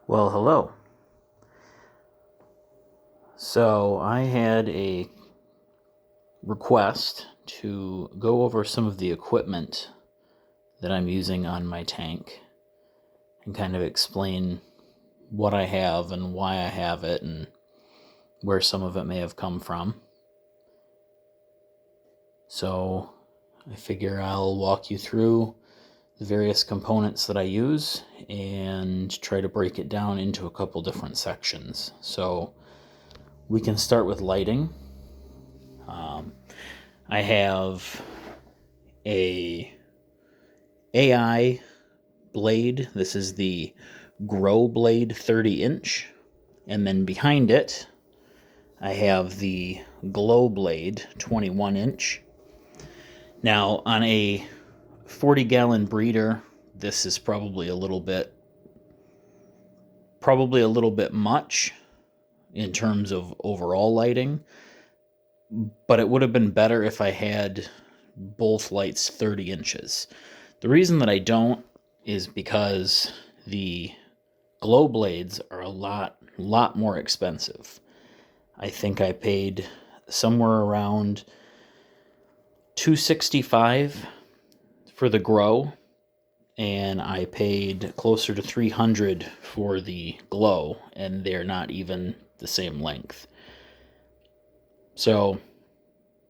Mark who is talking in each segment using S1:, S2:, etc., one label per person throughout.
S1: Well, hello. So I had a request to go over some of the equipment that I'm using on my tank and kind of explain what I have and why I have it and where some of it may have come from. So I figure I'll walk you through the various components that I use and try to break it down into a couple different sections. So we can start with lighting. I have a AI blade. This is the Grow Blade 30-inch. And then behind it, I have the Glow Blade 21-inch. Now, on a 40-gallon breeder, this is probably a little bit much in terms of overall lighting, but it would have been better if I had both lights 30 inches. The reason that I don't is because the glow blades are a lot more expensive. I think I paid somewhere around $265 for the grow, and I paid closer to $300 for the glow, and they're not even the same length. So,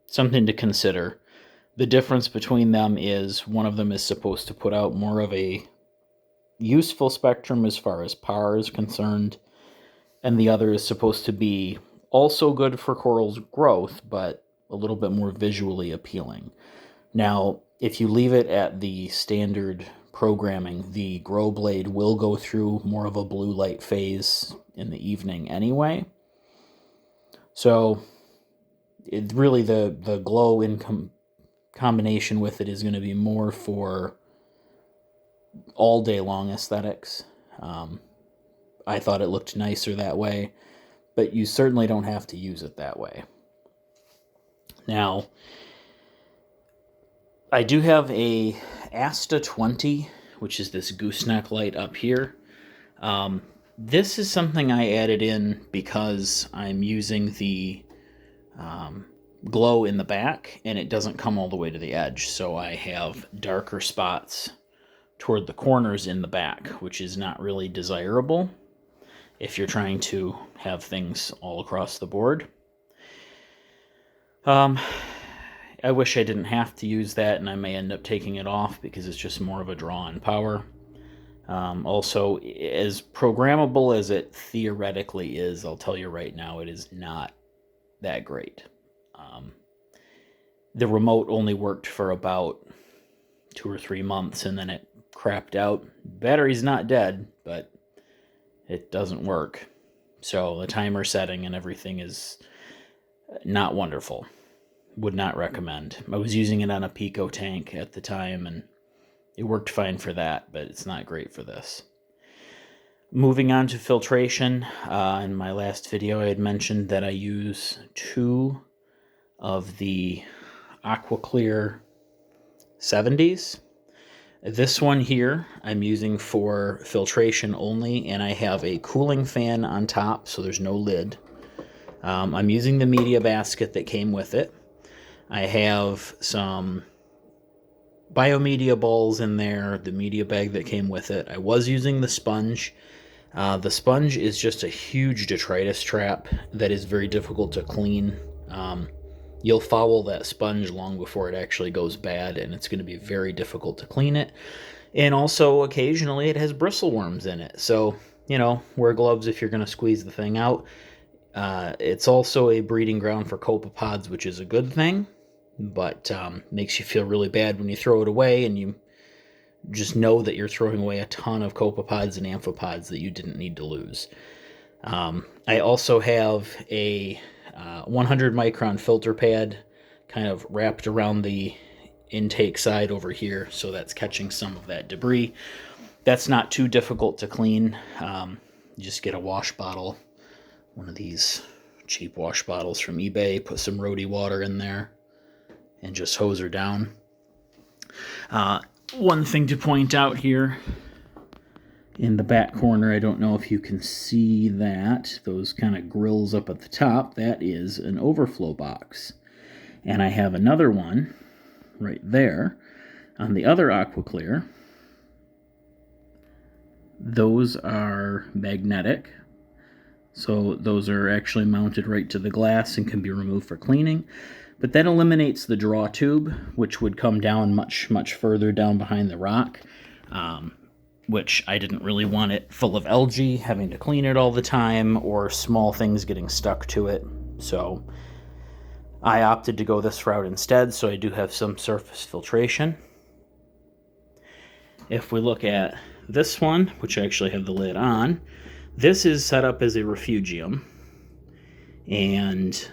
S1: something to consider. The difference between them is one of them is supposed to put out more of a useful spectrum as far as power is concerned, and the other is supposed to be also good for coral's growth, but a little bit more visually appealing. Now, if you leave it at the standard programming, the grow blade will go through more of a blue light phase in the evening anyway. So it really, the glow in combination with it is going to be more for all day long aesthetics. I thought it looked nicer that way, but you certainly don't have to use it that way. Now, I do have a Asta 20, which is this gooseneck light up here. This is something I added in because I'm using the glow in the back, and it doesn't come all the way to the edge, so I have darker spots toward the corners in the back, which is not really desirable if you're trying to have things all across the board. I wish I didn't have to use that, and I may end up taking it off because it's just more of a draw on power. Also, as programmable as it theoretically is, I'll tell you right now, it is not that great. The remote only worked for about 2 or 3 months, and then it crapped out. Battery's not dead, but it doesn't work. So the timer setting and everything is not wonderful. Would not recommend. I was using it on a Pico tank at the time, and it worked fine for that, but it's not great for this. Moving on to filtration, in my last video I had mentioned that I use 2 of the AquaClear 70s. This one here I'm using for filtration only, and I have a cooling fan on top, so there's no lid. I'm using the media basket that came with it. I have some biomedia balls in there, the media bag that came with it. I was using the sponge. The sponge is just a huge detritus trap that is very difficult to clean. You'll foul that sponge long before it actually goes bad, and it's going to be very difficult to clean it. And also, occasionally, it has bristleworms in it. So, wear gloves if you're going to squeeze the thing out. It's also a breeding ground for copepods, which is a good thing, but makes you feel really bad when you throw it away, and you just know that you're throwing away a ton of copepods and amphipods that you didn't need to lose. I also have a 100 micron filter pad kind of wrapped around the intake side over here, so that's catching some of that debris. That's not too difficult to clean. You just get a wash bottle, one of these cheap wash bottles from eBay, put some roadie water in there, and just hose her down. One thing to point out here, In the back corner, I don't know if you can see that, those kind of grills up at the top, that is an overflow box. And I have another one right there on the other AquaClear. Those are magnetic, so those are actually mounted right to the glass and can be removed for cleaning. But that eliminates the draw tube, which would come down much, much further down behind the rock, which I didn't really want it full of algae, having to clean it all the time, or small things getting stuck to it. So I opted to go this route instead, so I do have some surface filtration. If we look at this one, which I actually have the lid on, this is set up as a refugium, and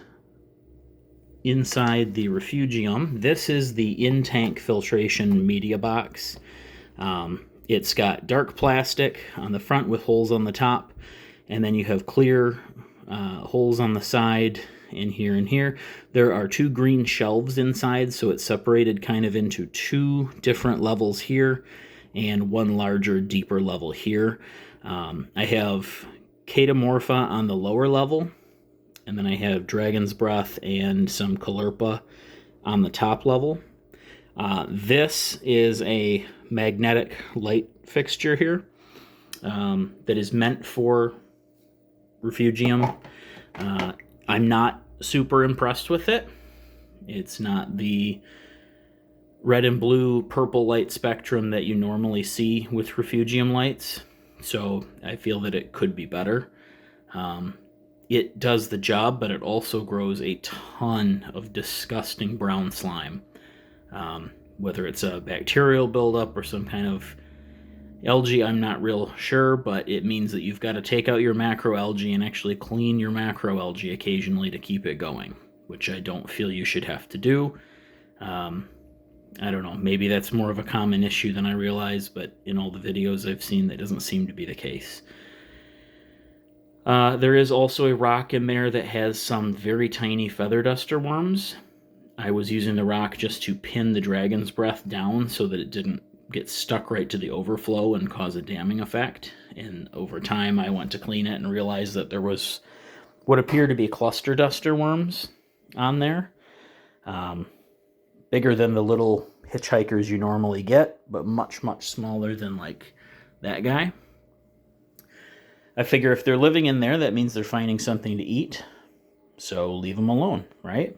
S1: inside the refugium, this is the in-tank filtration media box. It's got dark plastic on the front with holes on the top, and then you have clear holes on the side and here and here. There are two green shelves inside, so it's separated kind of into two different levels here and one larger, deeper level here. I have Catamorpha on the lower level, and then I have Dragon's Breath and some Caulerpa on the top level. This is a magnetic light fixture here that is meant for refugium. I'm not super impressed with it. It's not the red and blue purple light spectrum that you normally see with refugium lights, so I feel that it could be better. It does the job, but it also grows a ton of disgusting brown slime. Whether it's a bacterial buildup or some kind of algae, I'm not real sure, but it means that you've got to take out your macroalgae and actually clean your macroalgae occasionally to keep it going, which I don't feel you should have to do. I don't know, maybe that's more of a common issue than I realize, but in all the videos I've seen, that doesn't seem to be the case. There is also a rock in there that has some very tiny feather duster worms. I was using the rock just to pin the Dragon's Breath down so that it didn't get stuck right to the overflow and cause a damming effect. And over time, I went to clean it and realized that there was what appear to be cluster duster worms on there. Bigger than the little hitchhikers you normally get, but much, much smaller than like that guy. I figure if they're living in there, that means they're finding something to eat. So leave them alone, right?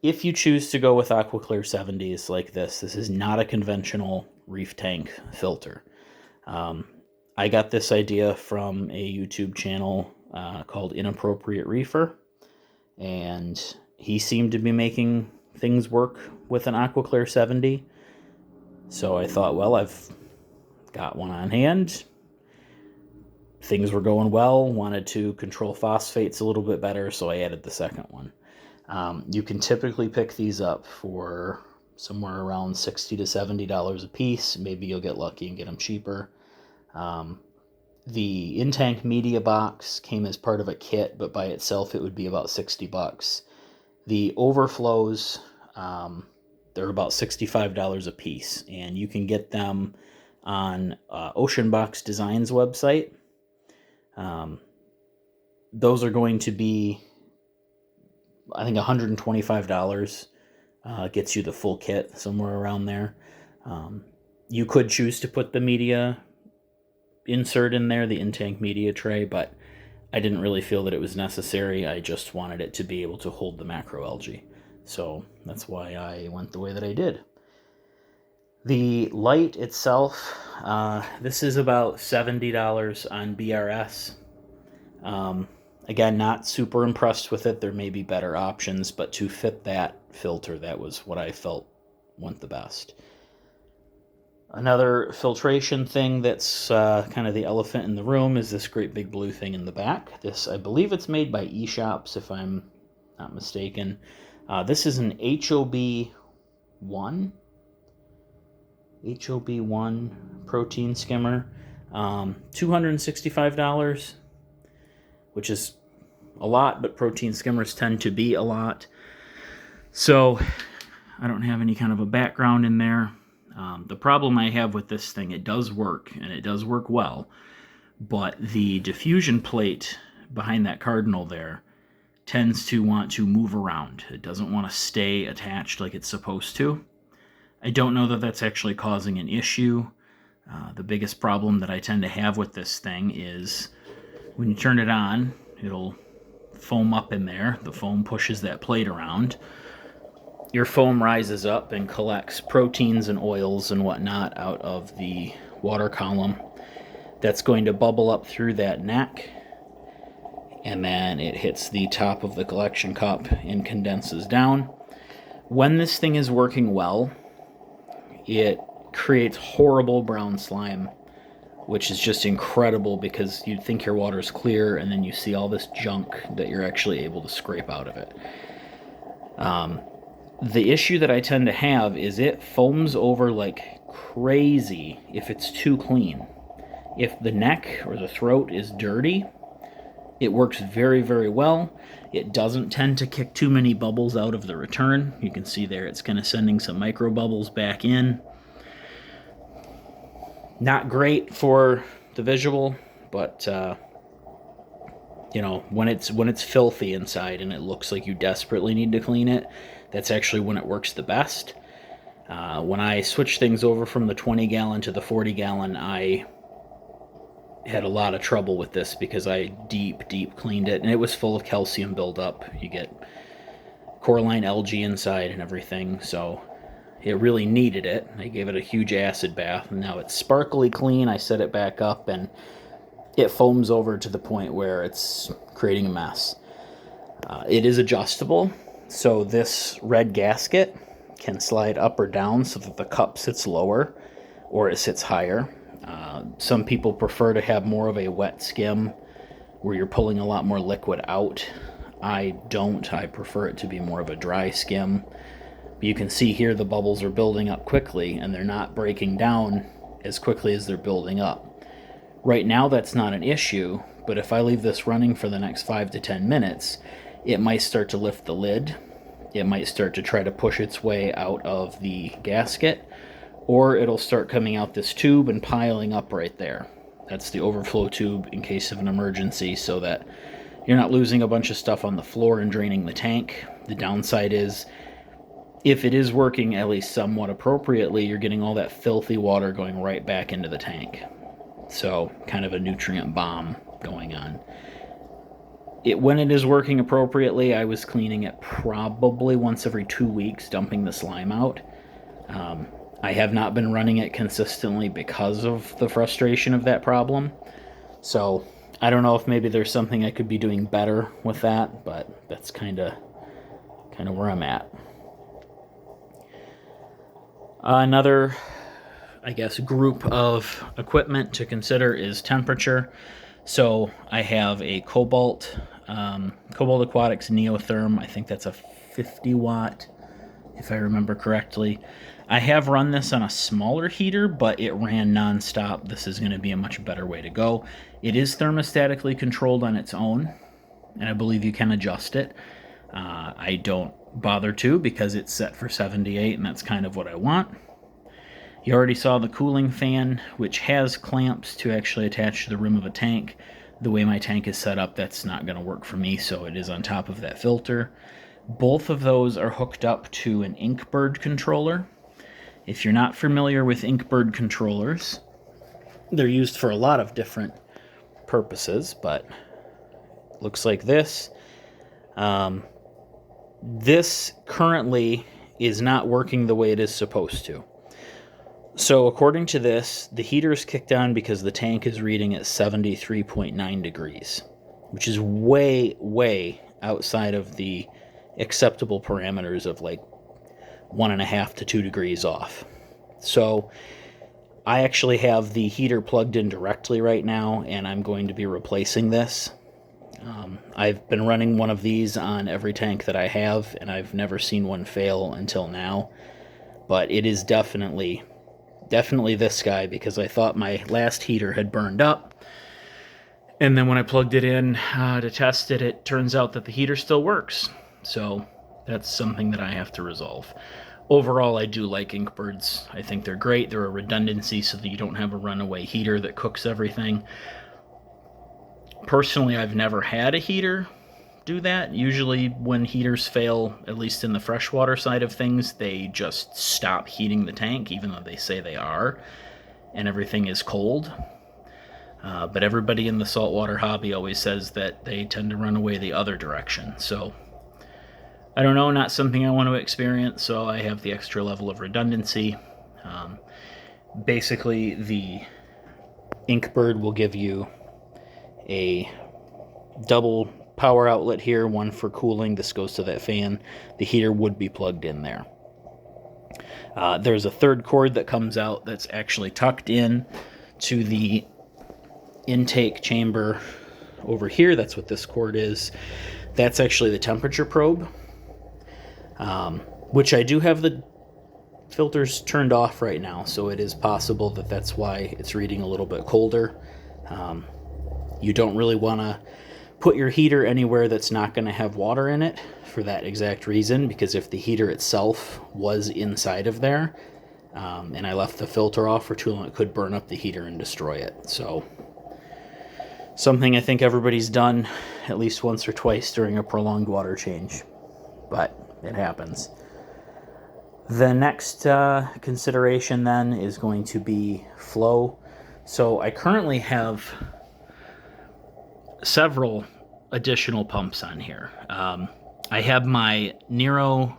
S1: If you choose to go with AquaClear 70s like this is not a conventional reef tank filter. I got this idea from a YouTube channel called Inappropriate Reefer, and he seemed to be making things work with an AquaClear 70. So I thought, well, I've got one on hand. Things were going well, wanted to control phosphates a little bit better, so I added the second one. You can typically pick these up for somewhere around $60 to $70 a piece. Maybe you'll get lucky and get them cheaper. The in-tank media box came as part of a kit, but by itself it would be about $60. The overflows, they're about $65 a piece, and you can get them on Ocean Box Designs website. Those are going to be, I think, $125 gets you the full kit, somewhere around there. You could choose to put the media insert in there, the in-tank media tray, but I didn't really feel that it was necessary. I just wanted it to be able to hold the macroalgae. So that's why I went the way that I did. The light itself, this is about $70 on BRS. Again, not super impressed with it. There may be better options, but to fit that filter, that was what I felt went the best. Another filtration thing that's kind of the elephant in the room is this great big blue thing in the back. This, I believe it's made by eShops, if I'm not mistaken. This is an HOB1 protein skimmer. $265, which is a lot, but protein skimmers tend to be a lot. So I don't have any kind of a background in there. The problem I have with this thing, it does work, and it does work well, but the diffusion plate behind that cardinal there tends to want to move around. It doesn't want to stay attached like it's supposed to. I don't know that that's actually causing an issue. The biggest problem that I tend to have with this thing is when you turn it on, it'll foam up in there. The foam pushes that plate around. Your foam rises up and collects proteins and oils and whatnot out of the water column. That's going to bubble up through that neck, and then it hits the top of the collection cup and condenses down. When this thing is working well, it creates horrible brown slime, which is just incredible because you'd think your water is clear, and then you see all this junk that you're actually able to scrape out of it. The issue that I tend to have is it foams over like crazy if it's too clean. If the neck or the throat is dirty, it works very, very well. It doesn't tend to kick too many bubbles out of the return. You can see there it's kind of sending some micro bubbles back in. Not great for the visual, but when it's filthy inside and it looks like you desperately need to clean it, that's actually when it works the best. When I switched things over from the 20 gallon to the 40 gallon, I had a lot of trouble with this because I deep cleaned it, and it was full of calcium buildup. You get coralline algae inside and everything, so it really needed it. I gave it a huge acid bath, and now it's sparkly clean. I set it back up, and it foams over to the point where it's creating a mess. It is adjustable, so this red gasket can slide up or down so that the cup sits lower or it sits higher. Some people prefer to have more of a wet skim where you're pulling a lot more liquid out. I don't. I prefer it to be more of a dry skim. You can see here the bubbles are building up quickly, and they're not breaking down as quickly as they're building up. Right now that's not an issue, but if I leave this running for the next 5 to 10 minutes, it might start to lift the lid. It might start to try to push its way out of the gasket, or it'll start coming out this tube and piling up right there. That's the overflow tube in case of an emergency, so that you're not losing a bunch of stuff on the floor and draining the tank. The downside is, if it is working at least somewhat appropriately, you're getting all that filthy water going right back into the tank. So, kind of a nutrient bomb going on. When it is working appropriately, I was cleaning it probably once every 2 weeks, dumping the slime out. I have not been running it consistently because of the frustration of that problem. So, I don't know if maybe there's something I could be doing better with that, but that's kind of where I'm at. Another, I guess, group of equipment to consider is temperature. So I have a Cobalt Aquatics Neotherm. I think that's a 50 watt, if I remember correctly. I have run this on a smaller heater, but it ran nonstop. This is going to be a much better way to go. It is thermostatically controlled on its own, and I believe you can adjust it. I don't bother to because it's set for 78, and that's kind of what I want. You already saw the cooling fan, which has clamps to actually attach to the rim of a tank. The way my tank is set up, that's not going to work for me, so it is on top of that filter. Both of those are hooked up to an Inkbird controller. If you're not familiar with Inkbird controllers, they're used for a lot of different purposes, but looks like this. This currently is not working the way it is supposed to. So according to this, the heater is kicked on because the tank is reading at 73.9 degrees, which is way, way outside of the acceptable parameters of like 1.5 to 2 degrees off. So I actually have the heater plugged in directly right now, and I'm going to be replacing this. I've been running one of these on every tank that I have, and I've never seen one fail until now. But it is definitely this guy, because I thought my last heater had burned up. And then when I plugged it in to test it, it turns out that the heater still works. So that's something that I have to resolve. overall, I do like Inkbirds. I think they're great. They're a redundancy so that you don't have a runaway heater that cooks everything. Personally, I've never had a heater do that. Usually when heaters fail, at least in the freshwater side of things, they just stop heating the tank, even though they say they are, and everything is cold. But everybody in the saltwater hobby always says that they tend to run away the other direction. So I don't know, not something I want to experience, so I have the extra level of redundancy. Basically, the Inkbird will give you a double power outlet here, one for cooling. This goes to that fan. The heater would be plugged in there. There's a third cord that comes out that's actually tucked in to the intake chamber over here. That's what this cord is. That's actually the temperature probe, which I do have the filters turned off right now, so it is possible that that's why it's reading a little bit colder. You don't really want to put your heater anywhere that's not going to have water in it for that exact reason, because if the heater itself was inside of there and I left the filter off for too long, it could burn up the heater and destroy it. So something I think everybody's done at least once or twice during a prolonged water change, but it happens. The next consideration then is going to be flow. So I currently have several additional pumps on here. I have my Nero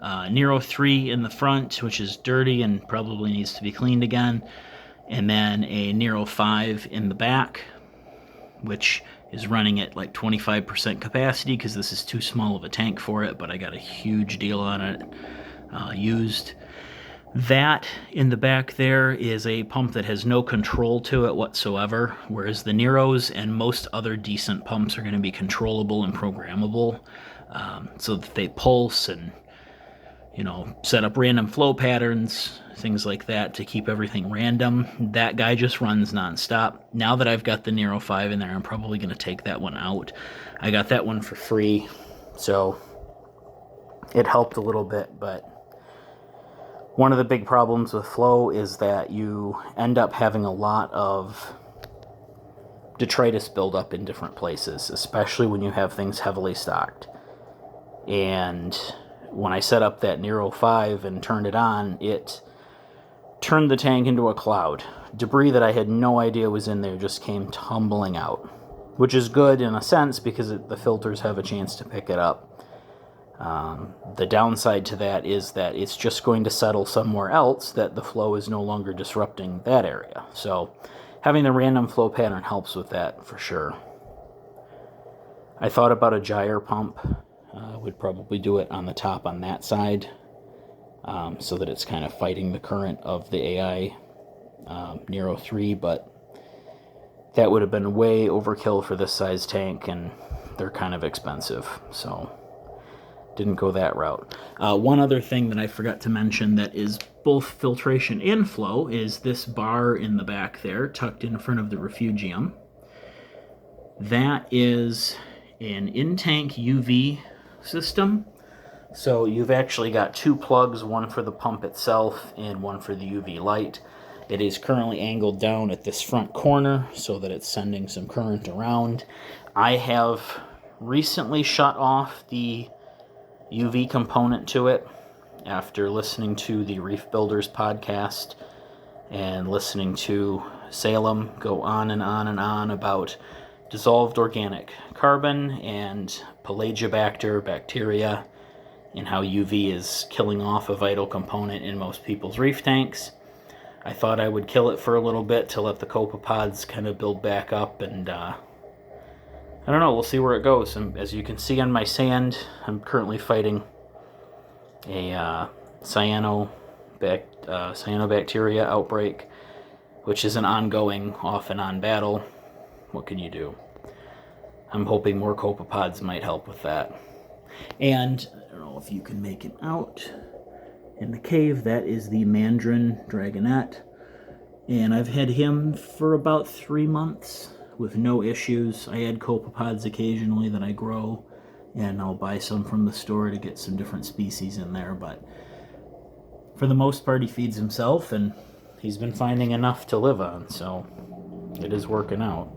S1: 3 in the front, which is dirty and probably needs to be cleaned again, and then a Nero 5 in the back, which is running at like 25% capacity because this is too small of a tank for it, but I got a huge deal on it used. That in the back there is a pump that has no control to it whatsoever, whereas the Neros and most other decent pumps are going to be controllable and programmable, so that they pulse and, you know, set up random flow patterns, things like that to keep everything random. That guy just runs nonstop. Now that I've got the Nero 5 in there, I'm probably going to take that one out. I got that one for free, so it helped a little bit, but one of the big problems with flow is that you end up having a lot of detritus buildup in different places, especially when you have things heavily stocked. And when I set up that Nero 5 and turned it on, it turned the tank into a cloud. Debris that I had no idea was in there just came tumbling out, which is good in a sense because the filters have a chance to pick it up. The downside to that is that it's just going to settle somewhere else, that the flow is no longer disrupting that area. So having the random flow pattern helps with that for sure. I thought about a gyre pump. Would probably do it on the top on that side, so that it's kind of fighting the current of the AI Nero 3, but that would have been way overkill for this size tank, and they're kind of expensive, so didn't go that route. One other thing that I forgot to mention that is both filtration and flow is this bar in the back there, tucked in front of the refugium. That is an in-tank UV system. So you've actually got two plugs, one for the pump itself and one for the UV light. It is currently angled down at this front corner so that it's sending some current around. I have recently shut off the UV component to it after listening to the Reef Builders podcast and listening to Salem go on and on and on about dissolved organic carbon and Pelagibacter bacteria and how UV is killing off a vital component in most people's reef tanks. I thought I would kill it for a little bit to let the copepods kind of build back up, and I don't know, we'll see where it goes. And as you can see on my sand, I'm currently fighting a cyanobacteria outbreak, which is an ongoing off and on battle. What can you do? I'm hoping more copepods might help with that. And I don't know if you can make it out in the cave. That is the Mandarin Dragonet. And I've had him for about 3 months with no issues. I add copepods occasionally that I grow, and I'll buy some from the store to get some different species in there, but for the most part, he feeds himself, and he's been finding enough to live on, so it is working out.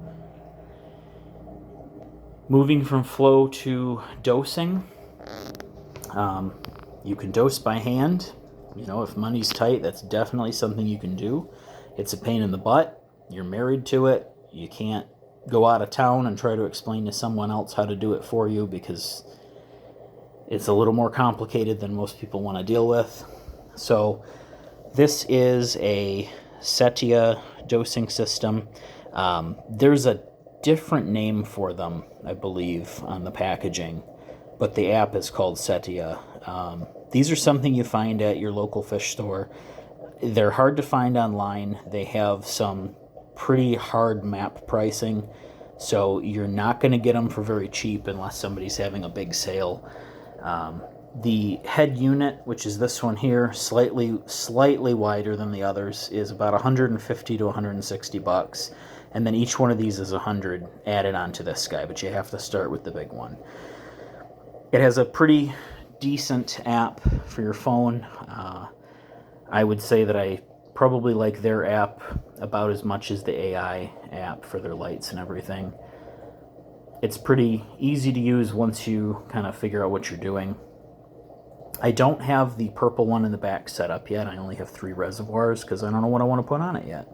S1: Moving from flow to dosing, you can dose by hand. You know, if money's tight, that's definitely something you can do. It's a pain in the butt. You're married to it. You can't go out of town and try to explain to someone else how to do it for you because it's a little more complicated than most people want to deal with. So this is a Setia dosing system. There's a different name for them, I believe, on the packaging, but the app is called Setia. These are something you find at your local fish store. They're hard to find online. They have some pretty hard map pricing, so you're not going to get them for very cheap unless somebody's having a big sale. The head unit, which is this one here, slightly wider than the others, is about 150 to 160 bucks, and then each one of these is 100 added onto this guy, but you have to start with the big one. It has a pretty decent app for your phone. I would say that I probably like their app about as much as the AI app for their lights and everything. It's pretty easy to use once you kind of figure out what you're doing. I don't have the purple one in the back set up yet. I only have 3 reservoirs because I don't know what I want to put on it yet.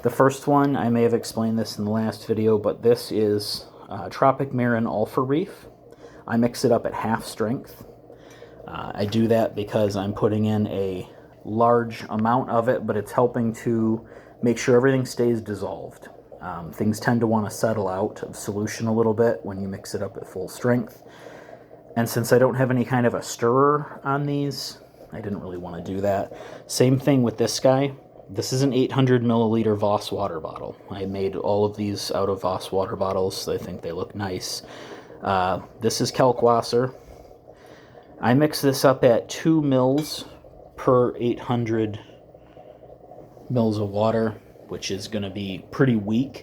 S1: The first one, I may have explained this in the last video, but this is Tropic Marin Alpha Reef. I mix it up at half strength. I do that because I'm putting in a large amount of it, but it's helping to make sure everything stays dissolved. Things tend to want to settle out of solution a little bit when you mix it up at full strength. And since I don't have any kind of a stirrer on these, I didn't really want to do that. Same thing with this guy. This is an 800 milliliter Voss water bottle. I made all of these out of Voss water bottles. I think they look nice. This is Kalkwasser. I mix this up at 2 mils per 800 mils of water, which is going to be pretty weak,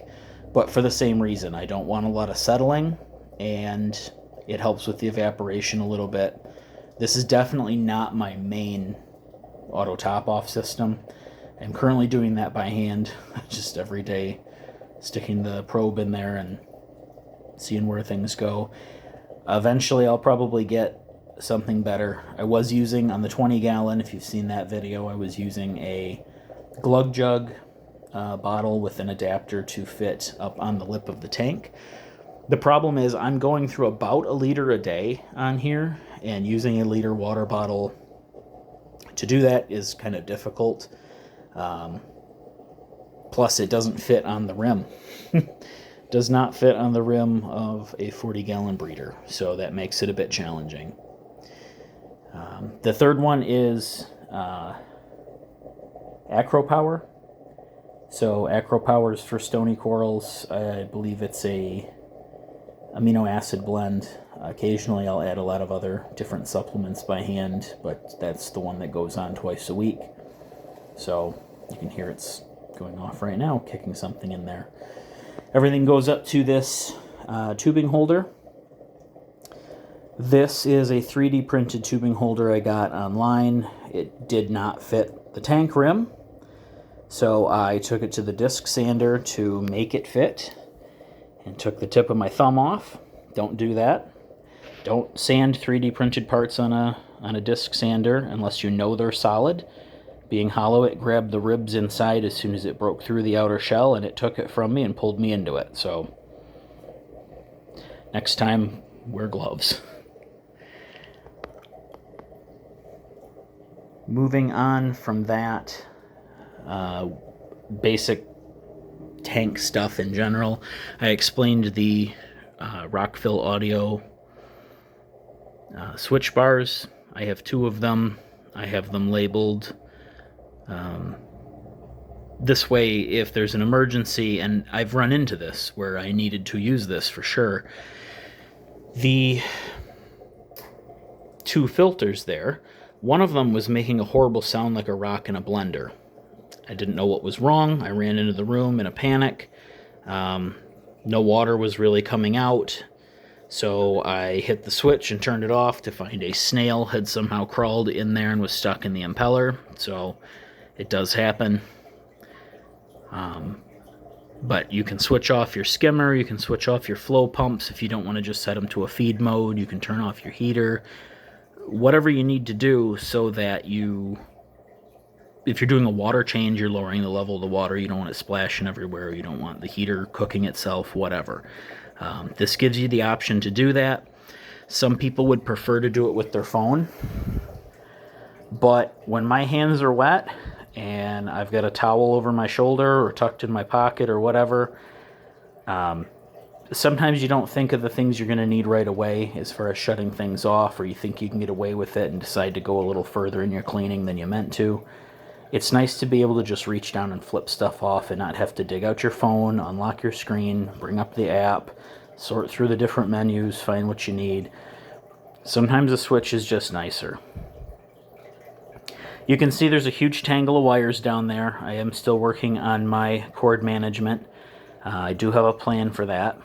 S1: but for the same reason. I don't want a lot of settling, and it helps with the evaporation a little bit. This is definitely not my main auto top-off system. I'm currently doing that by hand, just every day, sticking the probe in there and seeing where things go. Eventually, I'll probably get something better. I was using, on the 20 gallon, if you've seen that video, I was using a glug jug bottle with an adapter to fit up on the lip of the tank. The problem is I'm going through about 1 liter a day on here, and using a liter water bottle to do that is kind of difficult. Plus, it doesn't fit on the rim. Does not fit on the rim of a 40-gallon breeder, so that makes it a bit challenging. The third one is AcroPower. So AcroPower is for stony corals. I believe it's a amino acid blend. Occasionally I'll add a lot of other different supplements by hand, but that's the one that goes on twice a week. So you can hear it's going off right now, kicking something in there. Everything goes up to this tubing holder. This is a 3D printed tubing holder I got online. It did not fit the tank rim, so I took it to the disc sander to make it fit and took the tip of my thumb off. Don't do that. Don't sand 3D printed parts on a disc sander unless you know they're solid. Being hollow, it grabbed the ribs inside as soon as it broke through the outer shell, and it took it from me and pulled me into it. So next time, wear gloves. Moving on from that, basic tank stuff in general, I explained the Rockville Audio switch bars. I have 2 of them. I have them labeled. This way, if there's an emergency, and I've run into this where I needed to use this for sure, the 2 filters there, one of them was making a horrible sound like a rock in a blender. I didn't know what was wrong. I ran into the room in a panic. No water was really coming out. So I hit the switch and turned it off to find a snail had somehow crawled in there and was stuck in the impeller. So it does happen. But you can switch off your skimmer, you can switch off your flow pumps if you don't want to just set them to a feed mode. You can turn off your heater, whatever you need to do so that if you're doing a water change, you're lowering the level of the water. You don't want it splashing everywhere. You don't want the heater cooking itself, whatever. This gives you the option to do that. Some people would prefer to do it with their phone. But when my hands are wet and I've got a towel over my shoulder or tucked in my pocket or whatever, sometimes you don't think of the things you're going to need right away as far as shutting things off, or you think you can get away with it and decide to go a little further in your cleaning than you meant to. It's nice to be able to just reach down and flip stuff off and not have to dig out your phone, unlock your screen, bring up the app, sort through the different menus, find what you need. Sometimes a switch is just nicer. You can see there's a huge tangle of wires down there. I am still working on my cord management. I do have a plan for that.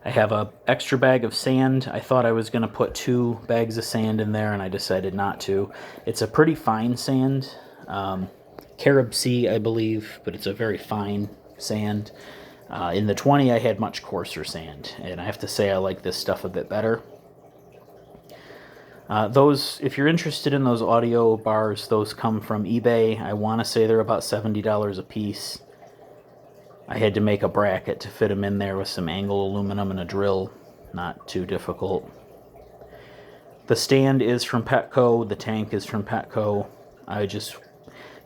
S1: I have an extra bag of sand. I thought I was going to put 2 bags of sand in there, and I decided not to. It's a pretty fine sand. Carib Sea, I believe, but it's a very fine sand. In the 20, I had much coarser sand, and I have to say I like this stuff a bit better. If you're interested in those audio bars, those come from eBay. I want to say they're about $70 a piece. I had to make a bracket to fit them in there with some angle aluminum and a drill. Not too difficult. The stand is from Petco. The tank is from Petco.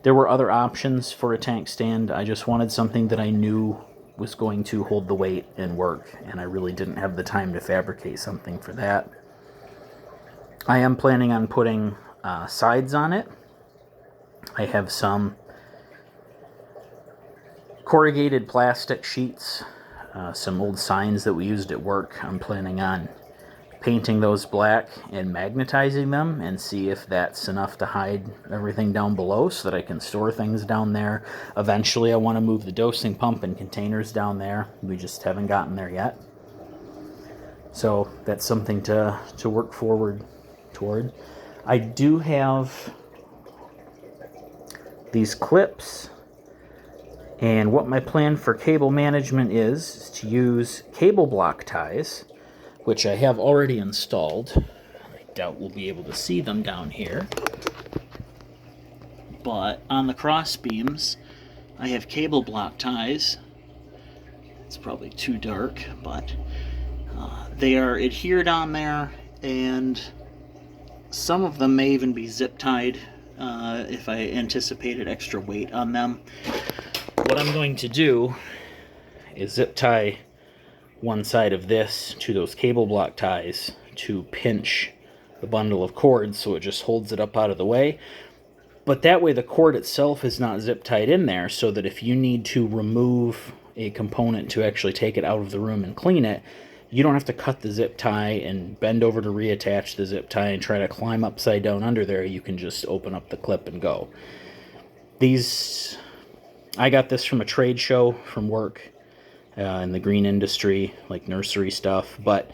S1: There were other options for a tank stand. I just wanted something that I knew was going to hold the weight and work, and I really didn't have the time to fabricate something for that. I am planning on putting sides on it. I have some corrugated plastic sheets, some old signs that we used at work. I'm planning on painting those black and magnetizing them and see if that's enough to hide everything down below so that I can store things down there. Eventually I want to move the dosing pump and containers down there. We just haven't gotten there yet. So that's something to work forward toward. I do have these clips, and what my plan for cable management is to use cable block ties, which I have already installed. I doubt we'll be able to see them down here, but on the cross beams I have cable block ties. It's probably too dark, but they are adhered on there, and some of them may even be zip tied if I anticipated extra weight on them. What I'm going to do is zip tie one side of this to those cable block ties to pinch the bundle of cords so it just holds it up out of the way. But that way the cord itself is not zip tied in there, so that if you need to remove a component to actually take it out of the room and clean it, you don't have to cut the zip tie and bend over to reattach the zip tie and try to climb upside down under there. You can just open up the clip and go. I got this from a trade show from work in the green industry, like nursery stuff. But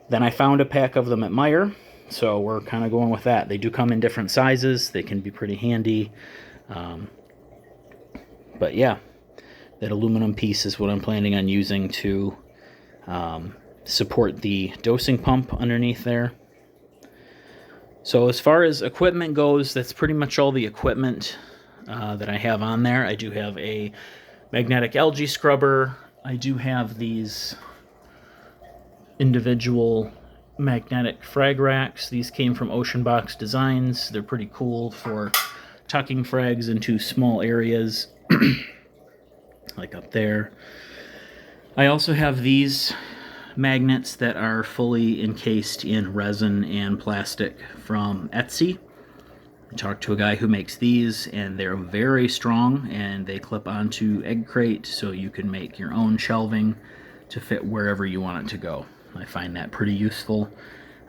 S1: then I found a pack of them at Meijer, so we're kind of going with that. They do come in different sizes. They can be pretty handy. But yeah, that aluminum piece is what I'm planning on using to support the dosing pump underneath there. So as far as equipment goes, that's pretty much all the equipment that I have on there. I do have a magnetic algae scrubber. I do have these individual magnetic frag racks. These came from Ocean Box Designs. They're pretty cool for tucking frags into small areas, like up there. I also have these magnets that are fully encased in resin and plastic from Etsy. I talked to a guy who makes these, and they're very strong, and they clip onto egg crate, so you can make your own shelving to fit wherever you want it to go. I find that pretty useful.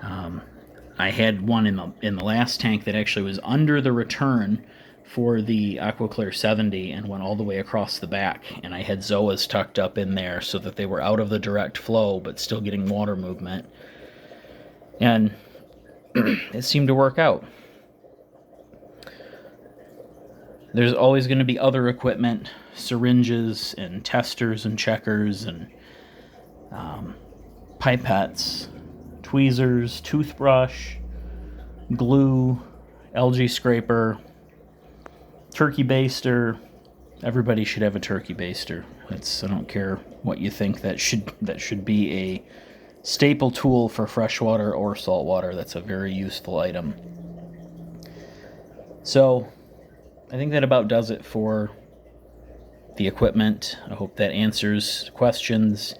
S1: I had one in the last tank that actually was under the return for the AquaClear 70 and went all the way across the back, and I had Zoas tucked up in there so that they were out of the direct flow but still getting water movement, and it seemed to work out. There's always going to be other equipment, syringes and testers and checkers and pipettes, tweezers, toothbrush, glue, algae scraper, turkey baster. Everybody should have a turkey baster. I don't care what you think, that should be a staple tool for freshwater or saltwater. That's a very useful item. So I think that about does it for the equipment. I hope that answers questions.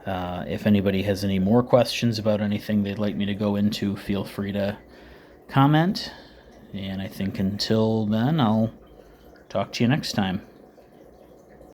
S1: If anybody has any more questions about anything they'd like me to go into, feel free to comment. And I think until then, I'll talk to you next time.